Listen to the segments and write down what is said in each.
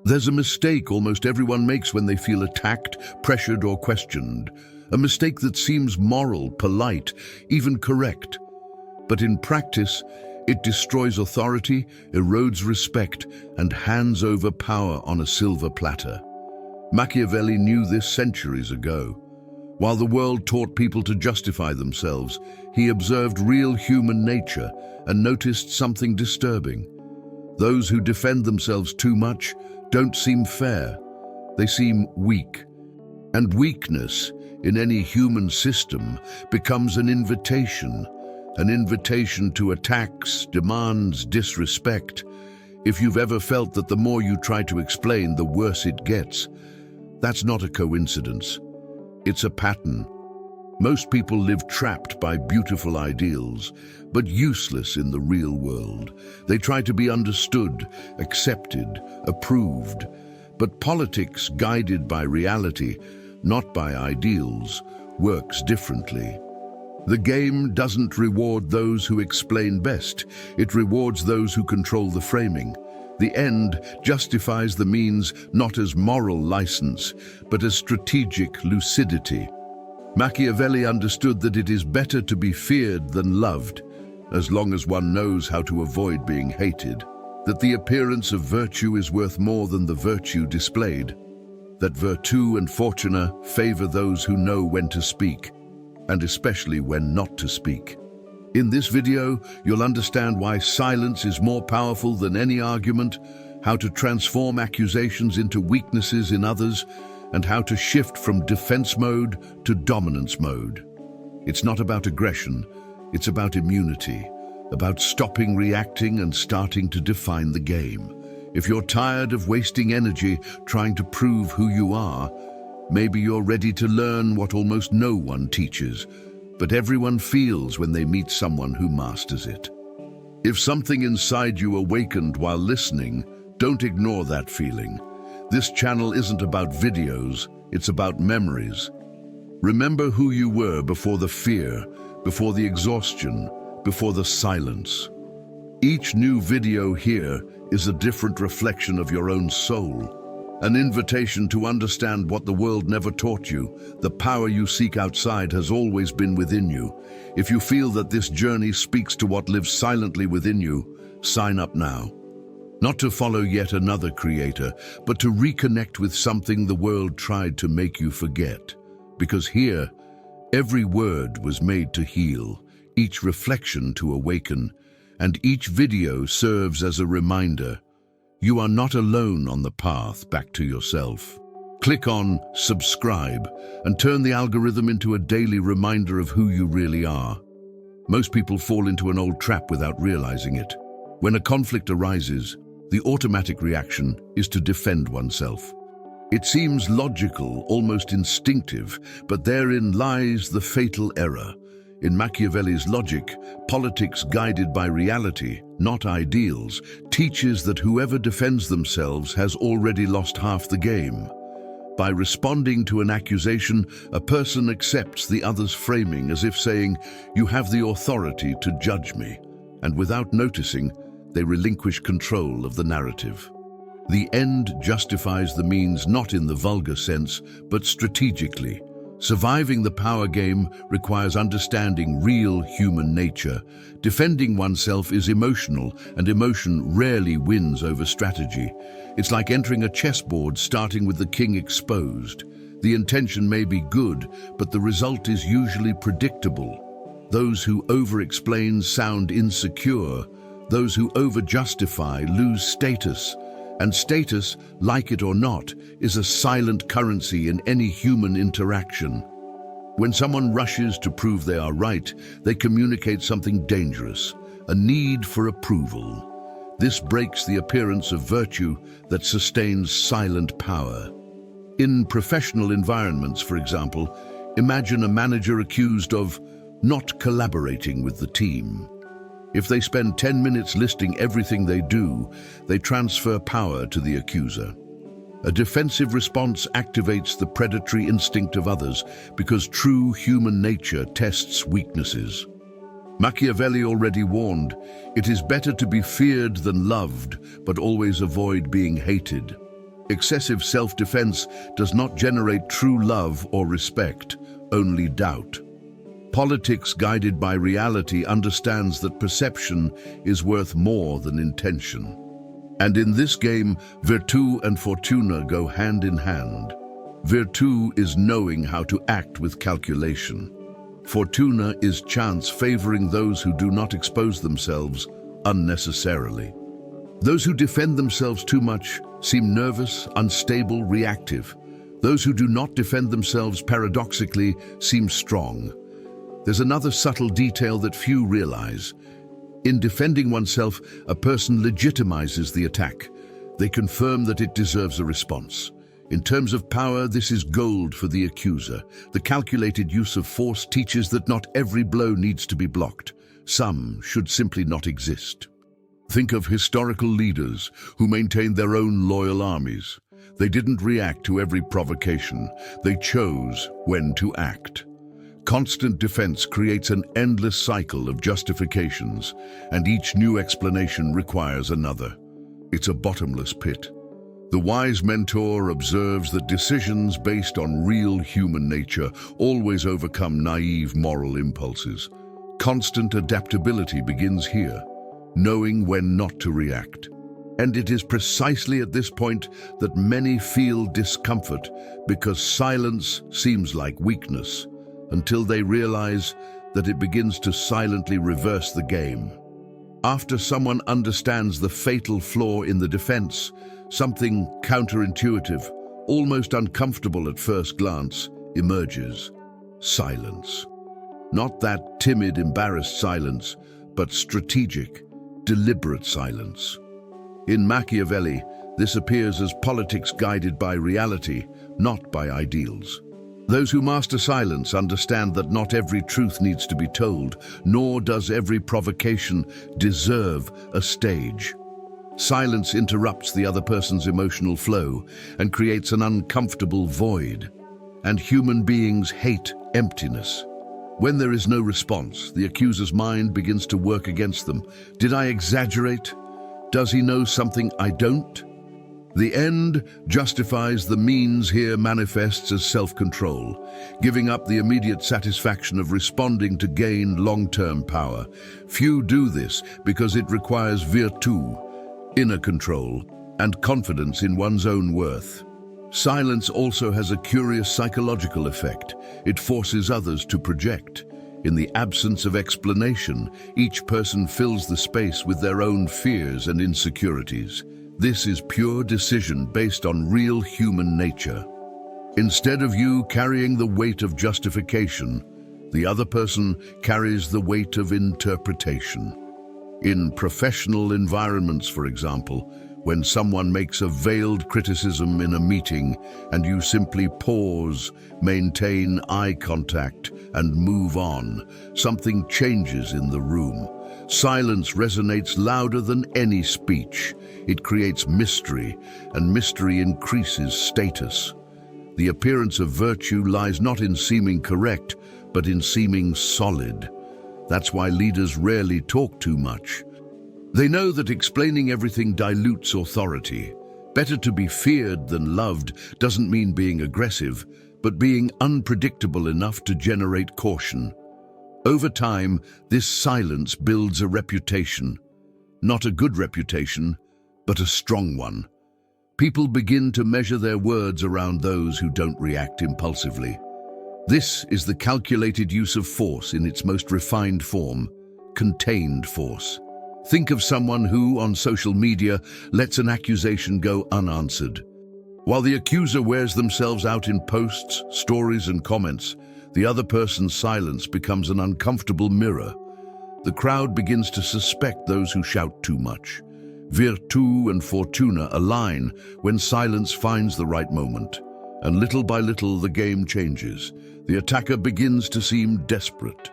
There's a mistake almost everyone makes when they feel attacked, pressured, or questioned. A mistake that seems moral, polite, even correct. But in practice, it destroys authority, erodes respect, and hands over power on a silver platter. Machiavelli knew this centuries ago. While the world taught people to justify themselves, he observed real human nature and noticed something disturbing. Those who defend themselves too much don't seem fair. They seem weak. And weakness in any human system becomes an invitation to attacks, demands, disrespect. If you've ever felt that the more you try to explain, the worse it gets, that's not a coincidence. It's a pattern. Most people live trapped by beautiful ideals, but useless in the real world. They try to be understood, accepted, approved. But politics, guided by reality, not by ideals, works differently. The game doesn't reward those who explain best. It rewards those who control the framing. The end justifies the means not as moral license, but as strategic lucidity. Machiavelli understood that it is better to be feared than loved, as long as one knows how to avoid being hated. That the appearance of virtue is worth more than the virtue displayed. That virtù and fortuna favor those who know when to speak, and especially when not to speak. In this video, you'll understand why silence is more powerful than any argument, how to transform accusations into weaknesses in others, and how to shift from defense mode to dominance mode. It's not about aggression, it's about immunity, about stopping reacting and starting to define the game. If you're tired of wasting energy trying to prove who you are, maybe you're ready to learn what almost no one teaches, but everyone feels when they meet someone who masters it. If something inside you awakened while listening, don't ignore that feeling. This channel isn't about videos, it's about memories. Remember who you were before the fear, before the exhaustion, before the silence. Each new video here is a different reflection of your own soul. An invitation to understand what the world never taught you. The power you seek outside has always been within you. If you feel that this journey speaks to what lives silently within you, sign up now. Not to follow yet another creator, but to reconnect with something the world tried to make you forget. Because here, every word was made to heal, each reflection to awaken, and each video serves as a reminder. You are not alone on the path back to yourself. Click on subscribe and turn the algorithm into a daily reminder of who you really are. Most people fall into an old trap without realizing it. When a conflict arises, the automatic reaction is to defend oneself. It seems logical, almost instinctive, but therein lies the fatal error. In Machiavelli's logic, politics guided by reality, not ideals, teaches that whoever defends themselves has already lost half the game. By responding to an accusation, a person accepts the other's framing as if saying, "You have the authority to judge me," and without noticing, they relinquish control of the narrative. The end justifies the means not in the vulgar sense, but strategically. Surviving the power game requires understanding real human nature. Defending oneself is emotional, and emotion rarely wins over strategy. It's like entering a chessboard starting with the king exposed. The intention may be good, but the result is usually predictable. Those who over-explain sound insecure. Those who over-justify lose status. And status, like it or not, is a silent currency in any human interaction. When someone rushes to prove they are right, they communicate something dangerous, a need for approval. This breaks the appearance of virtue that sustains silent power. In professional environments, for example, imagine a manager accused of not collaborating with the team. If they spend 10 minutes listing everything they do, they transfer power to the accuser. A defensive response activates the predatory instinct of others because true human nature tests weaknesses. Machiavelli already warned, "It is better to be feared than loved, but always avoid being hated." Excessive self-defense does not generate true love or respect, only doubt. Politics guided by reality understands that perception is worth more than intention. And in this game, virtù and fortuna go hand in hand. Virtù is knowing how to act with calculation. Fortuna is chance favoring those who do not expose themselves unnecessarily. Those who defend themselves too much seem nervous, unstable, reactive. Those who do not defend themselves paradoxically seem strong. There's another subtle detail that few realize. In defending oneself, a person legitimizes the attack. They confirm that it deserves a response. In terms of power, this is gold for the accuser. The calculated use of force teaches that not every blow needs to be blocked. Some should simply not exist. Think of historical leaders who maintained their own loyal armies. They didn't react to every provocation. They chose when to act. Constant defense creates an endless cycle of justifications, and each new explanation requires another. It's a bottomless pit. The wise mentor observes that decisions based on real human nature always overcome naive moral impulses. Constant adaptability begins here, knowing when not to react. And it is precisely at this point that many feel discomfort, because silence seems like weakness, until they realize that it begins to silently reverse the game. After someone understands the fatal flaw in the defense, something counterintuitive, almost uncomfortable at first glance, emerges. Silence. Not that timid, embarrassed silence, but strategic, deliberate silence. In Machiavelli, this appears as politics guided by reality, not by ideals. Those who master silence understand that not every truth needs to be told, nor does every provocation deserve a stage. Silence interrupts the other person's emotional flow and creates an uncomfortable void. And human beings hate emptiness. When there is no response, the accuser's mind begins to work against them. Did I exaggerate? Does he know something I don't? The end justifies the means here manifests as self-control, giving up the immediate satisfaction of responding to gain long-term power. Few do this because it requires virtù, inner control, and confidence in one's own worth. Silence also has a curious psychological effect. It forces others to project. In the absence of explanation, each person fills the space with their own fears and insecurities. This is pure decision based on real human nature. Instead of you carrying the weight of justification, the other person carries the weight of interpretation. In professional environments, for example, when someone makes a veiled criticism in a meeting and you simply pause, maintain eye contact, and move on, something changes in the room. Silence resonates louder than any speech. It creates mystery, and mystery increases status. The appearance of virtue lies not in seeming correct, but in seeming solid. That's why leaders rarely talk too much. They know that explaining everything dilutes authority. Better to be feared than loved doesn't mean being aggressive, but being unpredictable enough to generate caution. Over time, this silence builds a reputation. Not a good reputation, but a strong one. People begin to measure their words around those who don't react impulsively. This is the calculated use of force in its most refined form, contained force. Think of someone who, on social media, lets an accusation go unanswered. While the accuser wears themselves out in posts, stories, and comments, the other person's silence becomes an uncomfortable mirror. The crowd begins to suspect those who shout too much. Virtù and fortuna align when silence finds the right moment. And little by little, the game changes. The attacker begins to seem desperate.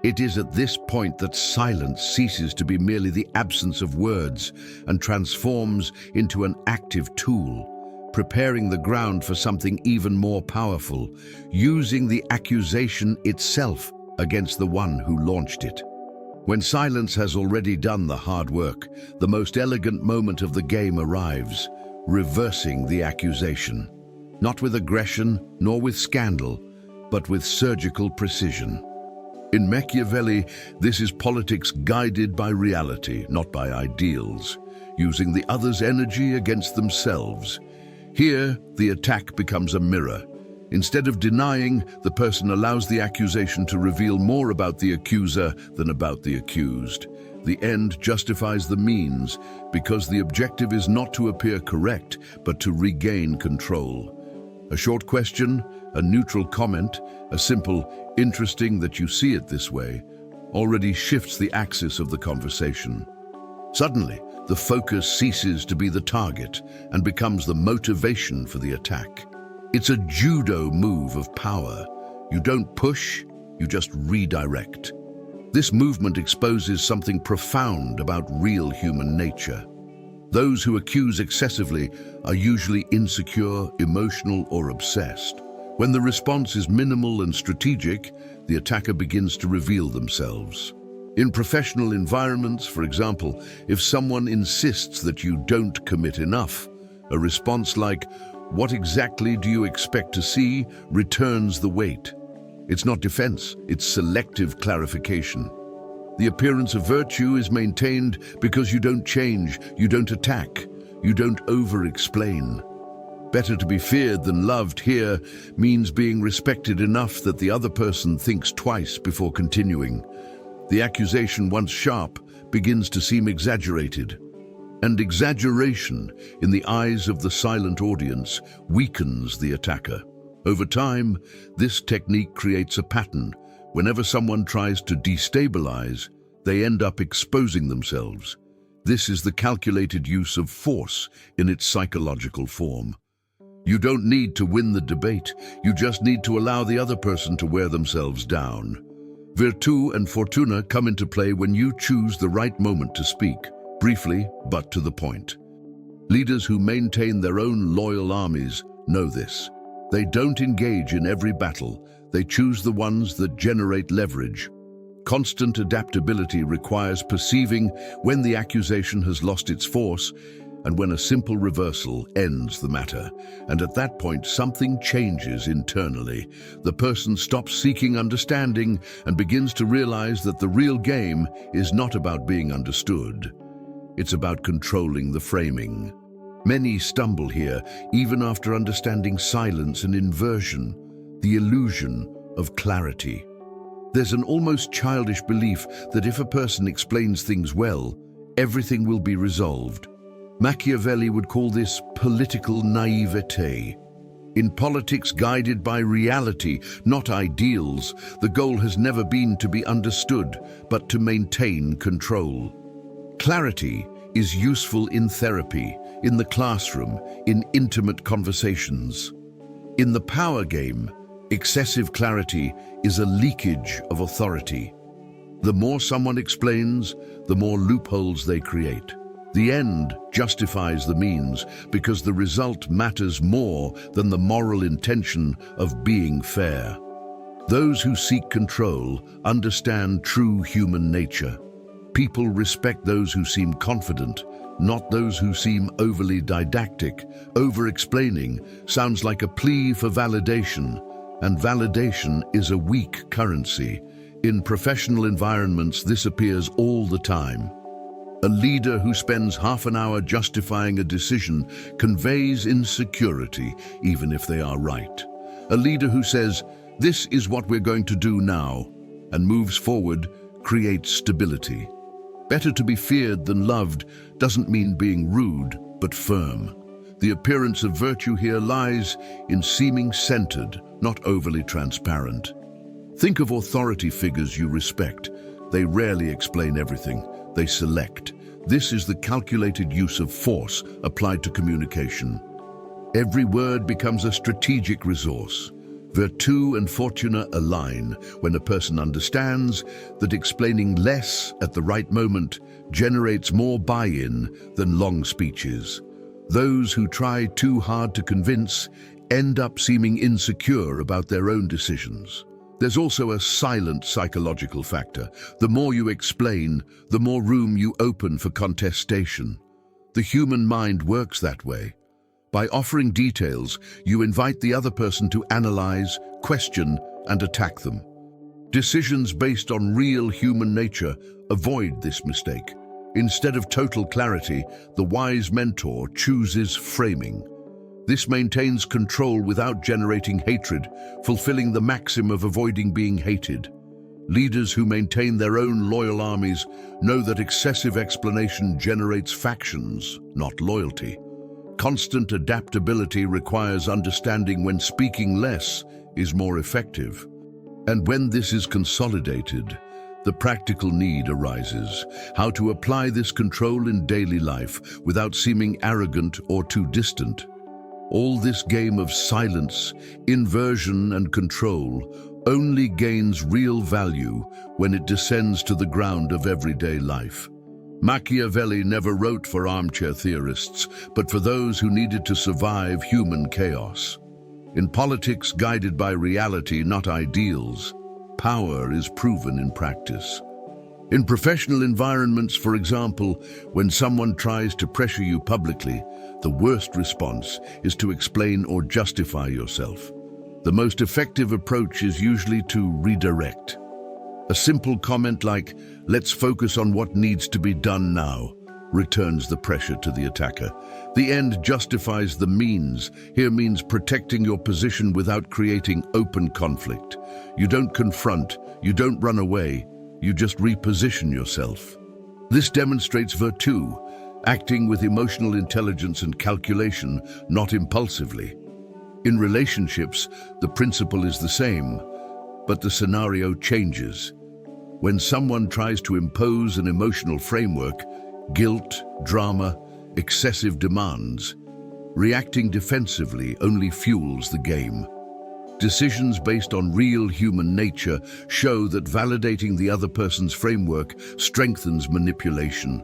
It is at this point that silence ceases to be merely the absence of words and transforms into an active tool, preparing the ground for something even more powerful, using the accusation itself against the one who launched it. When silence has already done the hard work, the most elegant moment of the game arrives, reversing the accusation. Not with aggression, nor with scandal, but with surgical precision. In Machiavelli, this is politics guided by reality, not by ideals, using the other's energy against themselves. Here, the attack becomes a mirror. Instead of denying, the person allows the accusation to reveal more about the accuser than about the accused. The end justifies the means, because the objective is not to appear correct, but to regain control. A short question, a neutral comment, a simple, "interesting that you see it this way," already shifts the axis of the conversation. Suddenly, the focus ceases to be the target and becomes the motivation for the attack. It's a judo move of power. You don't push, you just redirect. This movement exposes something profound about real human nature. Those who accuse excessively are usually insecure, emotional, or obsessed. When the response is minimal and strategic, the attacker begins to reveal themselves. In professional environments, for example, if someone insists that you don't commit enough, a response like, "What exactly do you expect to see?" returns the weight. It's not defense, it's selective clarification. The appearance of virtue is maintained because you don't change, you don't attack, you don't over-explain. Better to be feared than loved here means being respected enough that the other person thinks twice before continuing. The accusation, once sharp, begins to seem exaggerated. And exaggeration, in the eyes of the silent audience, weakens the attacker. Over time, this technique creates a pattern. Whenever someone tries to destabilize, they end up exposing themselves. This is the calculated use of force in its psychological form. You don't need to win the debate, you just need to allow the other person to wear themselves down. Virtù and fortuna come into play when you choose the right moment to speak, briefly but to the point. Leaders who maintain their own loyal armies know this. They don't engage in every battle, they choose the ones that generate leverage. Constant adaptability requires perceiving when the accusation has lost its force and when a simple reversal ends the matter. And at that point, something changes internally. The person stops seeking understanding and begins to realize that the real game is not about being understood. It's about controlling the framing. Many stumble here, even after understanding silence and inversion, the illusion of clarity. There's an almost childish belief that if a person explains things well, everything will be resolved. Machiavelli would call this political naivete. In politics guided by reality, not ideals, the goal has never been to be understood, but to maintain control. Clarity is useful in therapy, in the classroom, in intimate conversations. In the power game, excessive clarity is a leakage of authority. The more someone explains, the more loopholes they create. The end justifies the means because the result matters more than the moral intention of being fair. Those who seek control understand true human nature. People respect those who seem confident, not those who seem overly didactic. Over-explaining sounds like a plea for validation, and validation is a weak currency. In professional environments, this appears all the time. A leader who spends half an hour justifying a decision conveys insecurity, even if they are right. A leader who says, "This is what we're going to do now," and moves forward, creates stability. Better to be feared than loved doesn't mean being rude, but firm. The appearance of virtue here lies in seeming centered, not overly transparent. Think of authority figures you respect. They rarely explain everything. They select. This is the calculated use of force applied to communication. Every word becomes a strategic resource. Virtù and fortuna align when a person understands that explaining less at the right moment generates more buy-in than long speeches. Those who try too hard to convince end up seeming insecure about their own decisions. There's also a silent psychological factor. The more you explain, the more room you open for contestation. The human mind works that way. By offering details, you invite the other person to analyze, question, and attack them. Decisions based on real human nature avoid this mistake. Instead of total clarity, the wise mentor chooses framing. This maintains control without generating hatred, fulfilling the maxim of avoiding being hated. Leaders who maintain their own loyal armies know that excessive explanation generates factions, not loyalty. Constant adaptability requires understanding when speaking less is more effective. And when this is consolidated, the practical need arises: how to apply this control in daily life without seeming arrogant or too distant. All this game of silence, inversion, and control only gains real value when it descends to the ground of everyday life. Machiavelli never wrote for armchair theorists, but for those who needed to survive human chaos. In politics guided by reality, not ideals, power is proven in practice. In professional environments, for example, when someone tries to pressure you publicly, the worst response is to explain or justify yourself. The most effective approach is usually to redirect. A simple comment like, "Let's focus on what needs to be done now," returns the pressure to the attacker. The end justifies the means. Here means protecting your position without creating open conflict. You don't confront, you don't run away, you just reposition yourself. This demonstrates virtue, acting with emotional intelligence and calculation, not impulsively. In relationships, the principle is the same, but the scenario changes. When someone tries to impose an emotional framework, guilt, drama, excessive demands, reacting defensively only fuels the game. Decisions based on real human nature show that validating the other person's framework strengthens manipulation.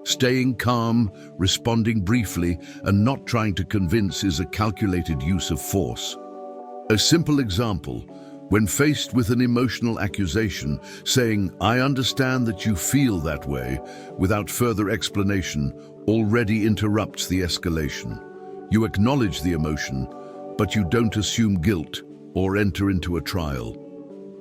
Staying calm, responding briefly, and not trying to convince is a calculated use of force. A simple example: when faced with an emotional accusation, saying, "I understand that you feel that way," without further explanation, already interrupts the escalation. You acknowledge the emotion, but you don't assume guilt or enter into a trial.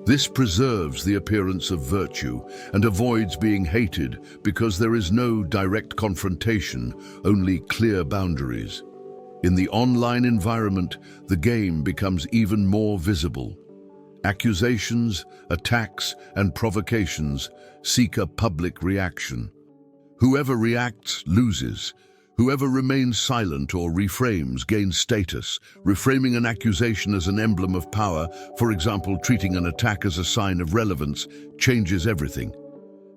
This preserves the appearance of virtue and avoids being hated because there is no direct confrontation, only clear boundaries. In the online environment, the game becomes even more visible. Accusations, attacks, and provocations seek a public reaction. Whoever reacts loses. Whoever remains silent or reframes gains status. Reframing an accusation as an emblem of power, for example, treating an attack as a sign of relevance, changes everything.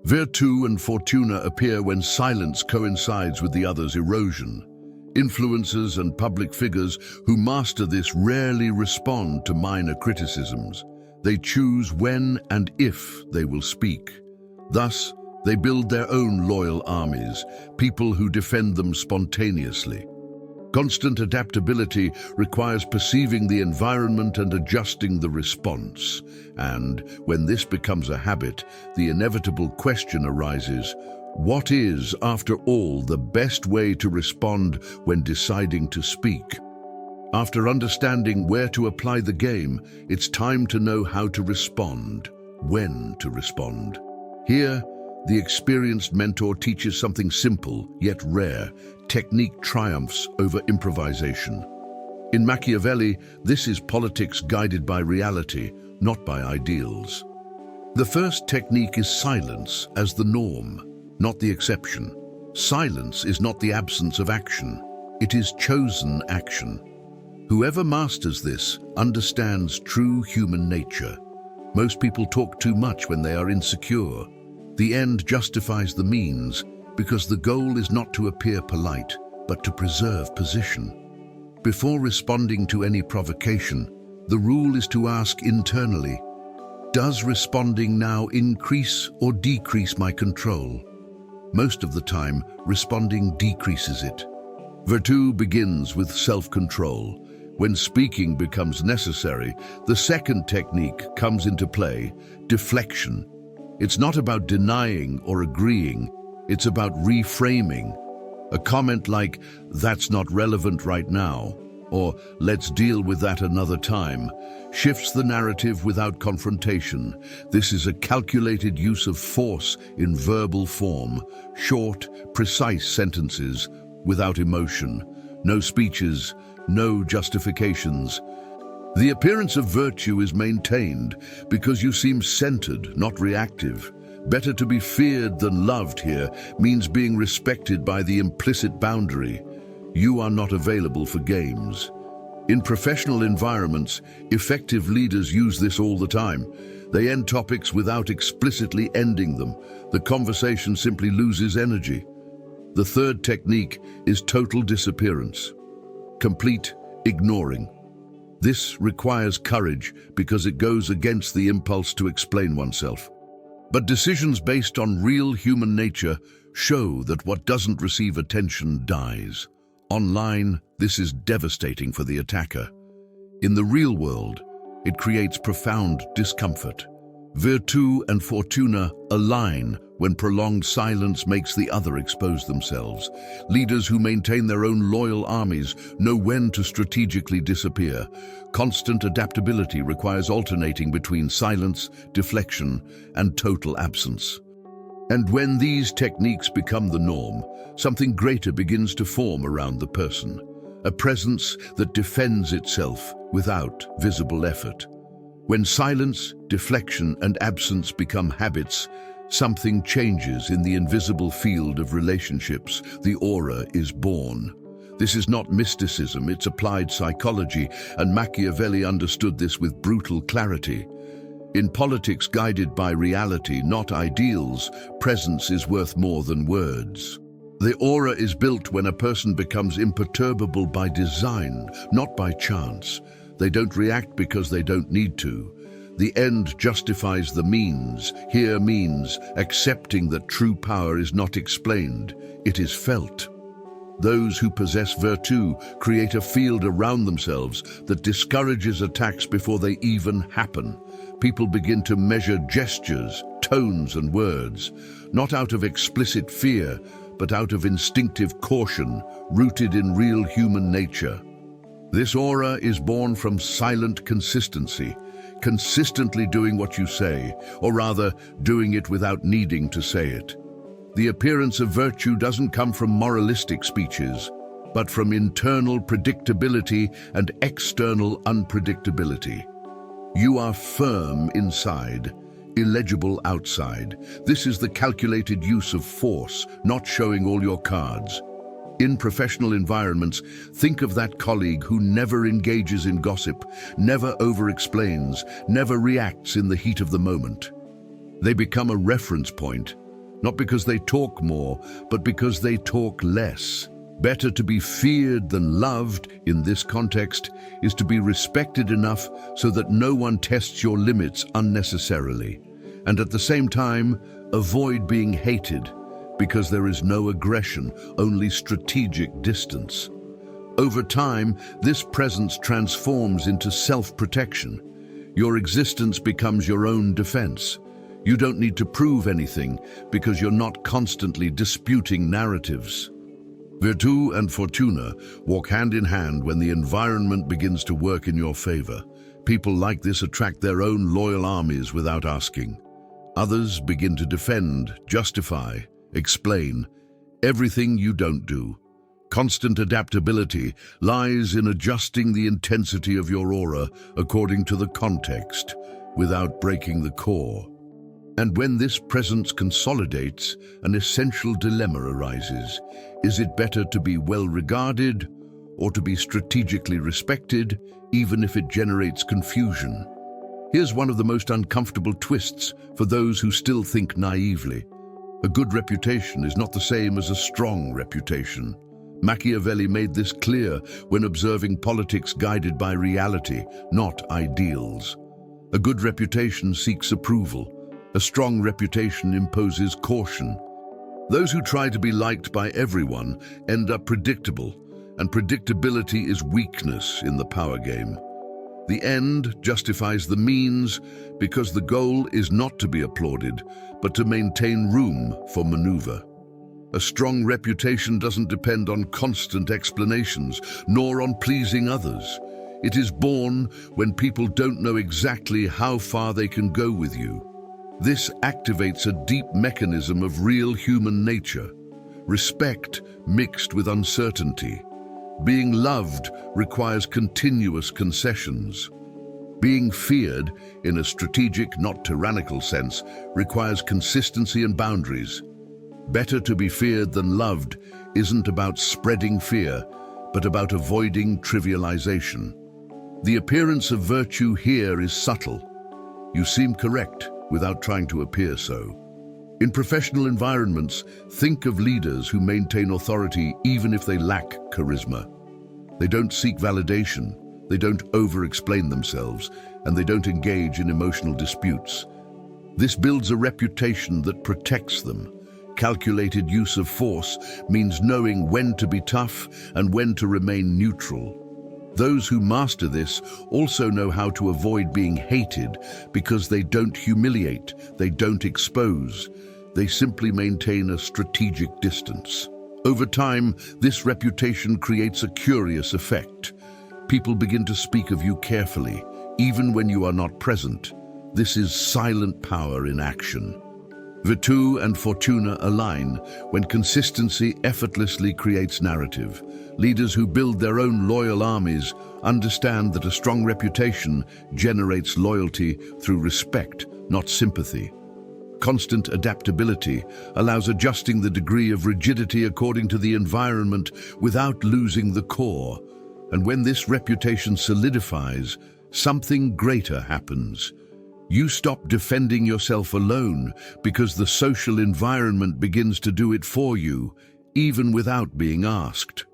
Virtù and fortuna appear when silence coincides with the other's erosion. Influencers and public figures who master this rarely respond to minor criticisms. They choose when and if they will speak. Thus, they build their own loyal armies, people who defend them spontaneously. Constant adaptability requires perceiving the environment and adjusting the response. And when this becomes a habit, the inevitable question arises: what is, after all, the best way to respond when deciding to speak? After understanding where to apply the game, it's time to know how to respond, when to respond. Here, the experienced mentor teaches something simple, yet rare: technique triumphs over improvisation. In Machiavelli, this is politics guided by reality, not by ideals. The first technique is silence as the norm, not the exception. Silence is not the absence of action, it is chosen action. Whoever masters this understands true human nature. Most people talk too much when they are insecure. The end justifies the means because the goal is not to appear polite, but to preserve position. Before responding to any provocation, the rule is to ask internally, does responding now increase or decrease my control? Most of the time, responding decreases it. Virtù begins with self-control. When speaking becomes necessary, the second technique comes into play: deflection. It's not about denying or agreeing, it's about reframing. A comment like, "That's not relevant right now," or "Let's deal with that another time," shifts the narrative without confrontation. This is a calculated use of force in verbal form, short, precise sentences without emotion, no speeches, no justifications. The appearance of virtue is maintained because you seem centered, not reactive. Better to be feared than loved here means being respected by the implicit boundary. You are not available for games. In professional environments, effective leaders use this all the time. They end topics without explicitly ending them. The conversation simply loses energy. The third technique is total disappearance. Complete ignoring. This requires courage because it goes against the impulse to explain oneself. But decisions based on real human nature show that what doesn't receive attention dies. Online, this is devastating for the attacker. In the real world, it creates profound discomfort. Virtù and fortuna align when prolonged silence makes the other expose themselves. Leaders who maintain their own loyal armies know when to strategically disappear. Constant adaptability requires alternating between silence, deflection, and total absence. And when these techniques become the norm, something greater begins to form around the person. A presence that defends itself without visible effort. When silence, deflection, and absence become habits, something changes in the invisible field of relationships. The aura is born. This is not mysticism, it's applied psychology, and Machiavelli understood this with brutal clarity. In politics guided by reality, not ideals, presence is worth more than words. The aura is built when a person becomes imperturbable by design, not by chance. They don't react because they don't need to. The end justifies the means. Here means accepting that true power is not explained, it is felt. Those who possess virtù create a field around themselves that discourages attacks before they even happen. People begin to measure gestures, tones, and words, not out of explicit fear, but out of instinctive caution, rooted in real human nature. This aura is born from silent consistency, consistently doing what you say, or rather, doing it without needing to say it. The appearance of virtue doesn't come from moralistic speeches, but from internal predictability and external unpredictability. You are firm inside, illegible outside. This is the calculated use of force, not showing all your cards. In professional environments, think of that colleague who never engages in gossip, never over-explains, never reacts in the heat of the moment. They become a reference point, not because they talk more, but because they talk less. Better to be feared than loved in this context is to be respected enough so that no one tests your limits unnecessarily, and at the same time, avoid being hated, because there is no aggression, only strategic distance. Over time, this presence transforms into self-protection. Your existence becomes your own defense. You don't need to prove anything because you're not constantly disputing narratives. Virtù and fortuna walk hand in hand when the environment begins to work in your favor. People like this attract their own loyal armies without asking. Others begin to defend, justify, explain everything you don't do. Constant adaptability lies in adjusting the intensity of your aura according to the context, without breaking the core. And when this presence consolidates, an essential dilemma arises. Is it better to be well regarded or to be strategically respected, even if it generates confusion? Here's one of the most uncomfortable twists for those who still think naively. A good reputation is not the same as a strong reputation. Machiavelli made this clear when observing politics guided by reality, not ideals. A good reputation seeks approval. A strong reputation imposes caution. Those who try to be liked by everyone end up predictable, and predictability is weakness in the power game. The end justifies the means because the goal is not to be applauded, but to maintain room for maneuver. A strong reputation doesn't depend on constant explanations, nor on pleasing others. It is born when people don't know exactly how far they can go with you. This activates a deep mechanism of real human nature, respect mixed with uncertainty. Being loved requires continuous concessions. Being feared, in a strategic, not tyrannical sense, requires consistency and boundaries. Better to be feared than loved isn't about spreading fear, but about avoiding trivialization. The appearance of virtue here is subtle. You seem correct without trying to appear so. In professional environments, think of leaders who maintain authority even if they lack charisma. They don't seek validation, they don't over-explain themselves, and they don't engage in emotional disputes. This builds a reputation that protects them. Calculated use of force means knowing when to be tough and when to remain neutral. Those who master this also know how to avoid being hated because they don't humiliate, they don't expose. They simply maintain a strategic distance. Over time, this reputation creates a curious effect. People begin to speak of you carefully, even when you are not present. This is silent power in action. Virtù and fortuna align when consistency effortlessly creates narrative. Leaders who build their own loyal armies understand that a strong reputation generates loyalty through respect, not sympathy. Constant adaptability allows adjusting the degree of rigidity according to the environment without losing the core. And when this reputation solidifies, something greater happens. You stop defending yourself alone because the social environment begins to do it for you, even without being asked.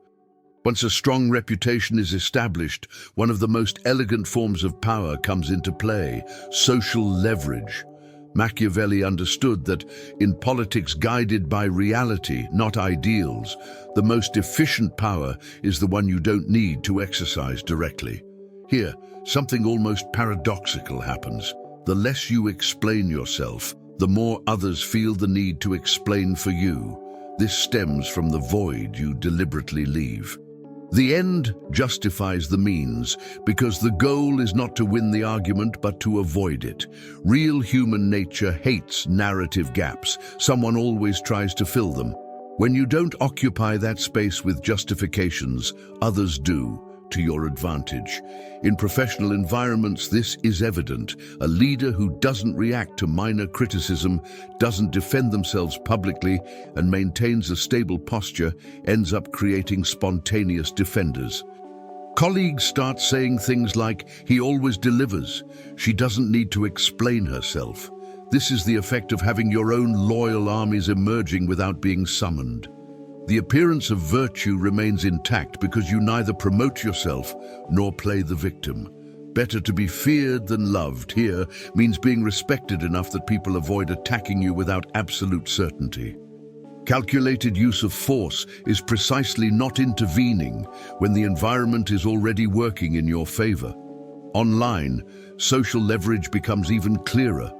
Once a strong reputation is established, one of the most elegant forms of power comes into play: social leverage. Machiavelli understood that in politics guided by reality, not ideals, the most efficient power is the one you don't need to exercise directly. Here, something almost paradoxical happens. The less you explain yourself, the more others feel the need to explain for you. This stems from the void you deliberately leave. The end justifies the means, because the goal is not to win the argument but to avoid it. Real human nature hates narrative gaps. Someone always tries to fill them. When you don't occupy that space with justifications, others do, to your advantage. In professional environments, this is evident. A leader who doesn't react to minor criticism, doesn't defend themselves publicly, and maintains a stable posture ends up creating spontaneous defenders. Colleagues start saying things like, "He always delivers. She doesn't need to explain herself." This is the effect of having your own loyal armies emerging without being summoned. The appearance of virtue remains intact because you neither promote yourself nor play the victim. Better to be feared than loved here means being respected enough that people avoid attacking you without absolute certainty. Calculated use of force is precisely not intervening when the environment is already working in your favor. Online, social leverage becomes even clearer.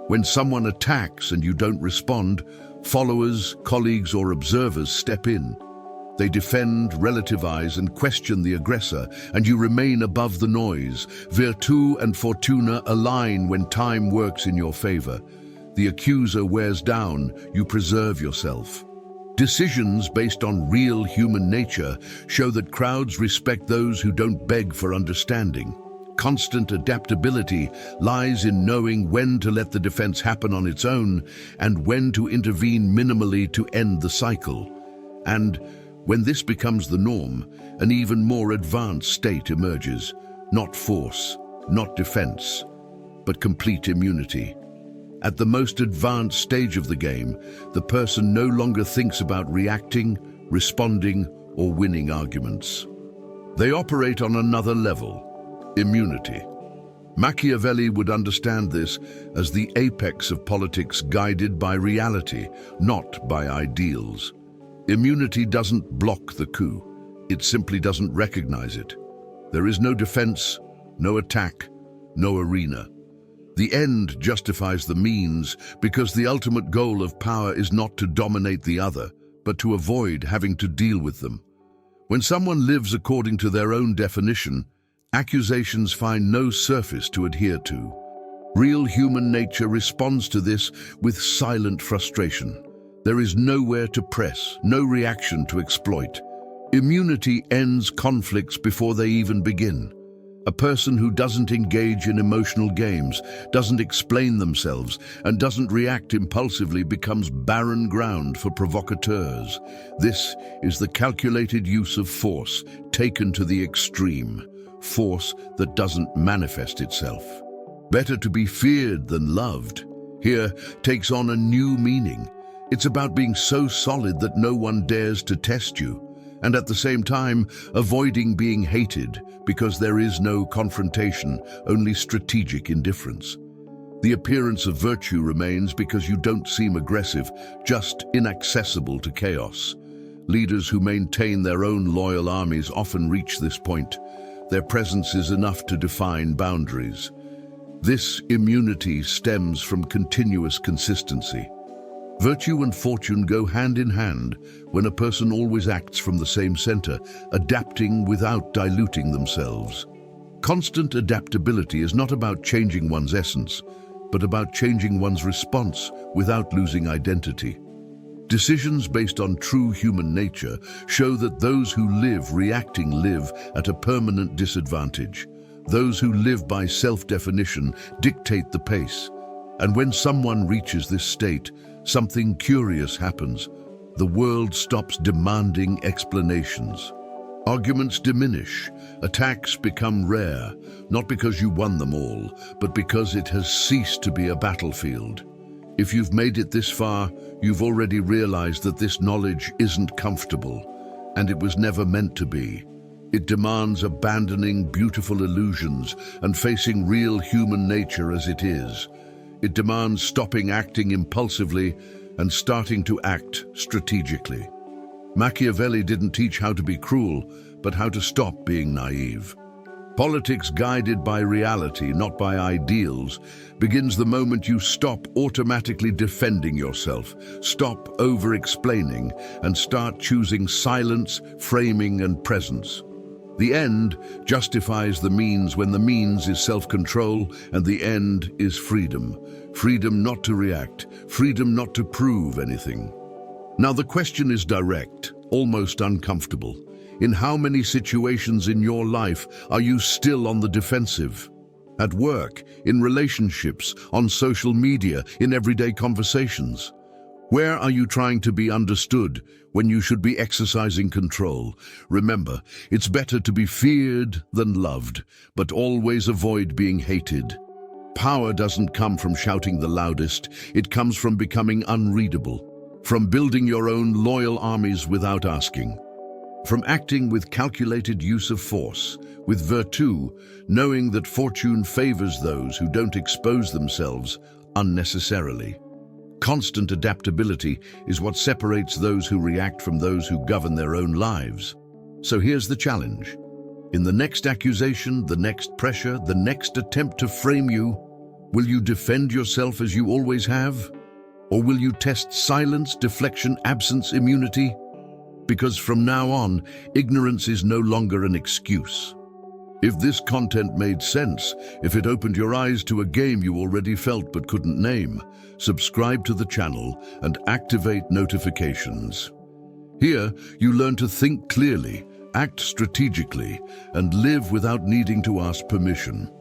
When someone attacks and you don't respond, followers, colleagues, or observers step in. They defend, relativize, and question the aggressor, and you remain above the noise. Virtù and fortuna align when time works in your favor. The accuser wears down, you preserve yourself. Decisions based on real human nature show that crowds respect those who don't beg for understanding. Constant adaptability lies in knowing when to let the defense happen on its own and when to intervene minimally to end the cycle. And when this becomes the norm, an even more advanced state emerges. Not force, not defense, but complete immunity. At the most advanced stage of the game, the person no longer thinks about reacting, responding, or winning arguments. They operate on another level: immunity. Machiavelli would understand this as the apex of politics guided by reality, not by ideals. Immunity doesn't block the coup. It simply doesn't recognize it. There is no defense, no attack, no arena. The end justifies the means because the ultimate goal of power is not to dominate the other, but to avoid having to deal with them. When someone lives according to their own definition, accusations find no surface to adhere to. Real human nature responds to this with silent frustration. There is nowhere to press, no reaction to exploit. Immunity ends conflicts before they even begin. A person who doesn't engage in emotional games, doesn't explain themselves, and doesn't react impulsively becomes barren ground for provocateurs. This is the calculated use of force, taken to the extreme. Force that doesn't manifest itself. Better to be feared than loved here takes on a new meaning. It's about being so solid that no one dares to test you, and at the same time avoiding being hated because there is no confrontation, only strategic indifference. The appearance of virtue remains because you don't seem aggressive, just inaccessible to chaos. Leaders who maintain their own loyal armies often reach this point. Their presence is enough to define boundaries. This immunity stems from continuous consistency. Virtue and fortune go hand in hand when a person always acts from the same center, adapting without diluting themselves. Constant adaptability is not about changing one's essence, but about changing one's response without losing identity. Decisions based on true human nature show that those who live reacting live at a permanent disadvantage. Those who live by self-definition dictate the pace. And when someone reaches this state, something curious happens. The world stops demanding explanations. Arguments diminish, attacks become rare, not because you won them all, but because it has ceased to be a battlefield. If you've made it this far, you've already realized that this knowledge isn't comfortable, and it was never meant to be. It demands abandoning beautiful illusions and facing real human nature as it is. It demands stopping acting impulsively and starting to act strategically. Machiavelli didn't teach how to be cruel, but how to stop being naive. Politics guided by reality, not by ideals, begins the moment you stop automatically defending yourself, stop over-explaining, and start choosing silence, framing, and presence. The end justifies the means when the means is self-control and the end is freedom. Freedom not to react, freedom not to prove anything. Now the question is direct, almost uncomfortable. In how many situations in your life are you still on the defensive? At work, in relationships, on social media, in everyday conversations? Where are you trying to be understood when you should be exercising control? Remember, it's better to be feared than loved, but always avoid being hated. Power doesn't come from shouting the loudest, it comes from becoming unreadable, from building your own loyal armies without asking, from acting with calculated use of force, with virtue, knowing that fortune favors those who don't expose themselves unnecessarily. Constant adaptability is what separates those who react from those who govern their own lives. So here's the challenge. In the next accusation, the next pressure, the next attempt to frame you, will you defend yourself as you always have? Or will you test silence, deflection, absence, immunity? Because from now on, ignorance is no longer an excuse. If this content made sense, if it opened your eyes to a game you already felt but couldn't name, subscribe to the channel and activate notifications. Here, you learn to think clearly, act strategically, and live without needing to ask permission.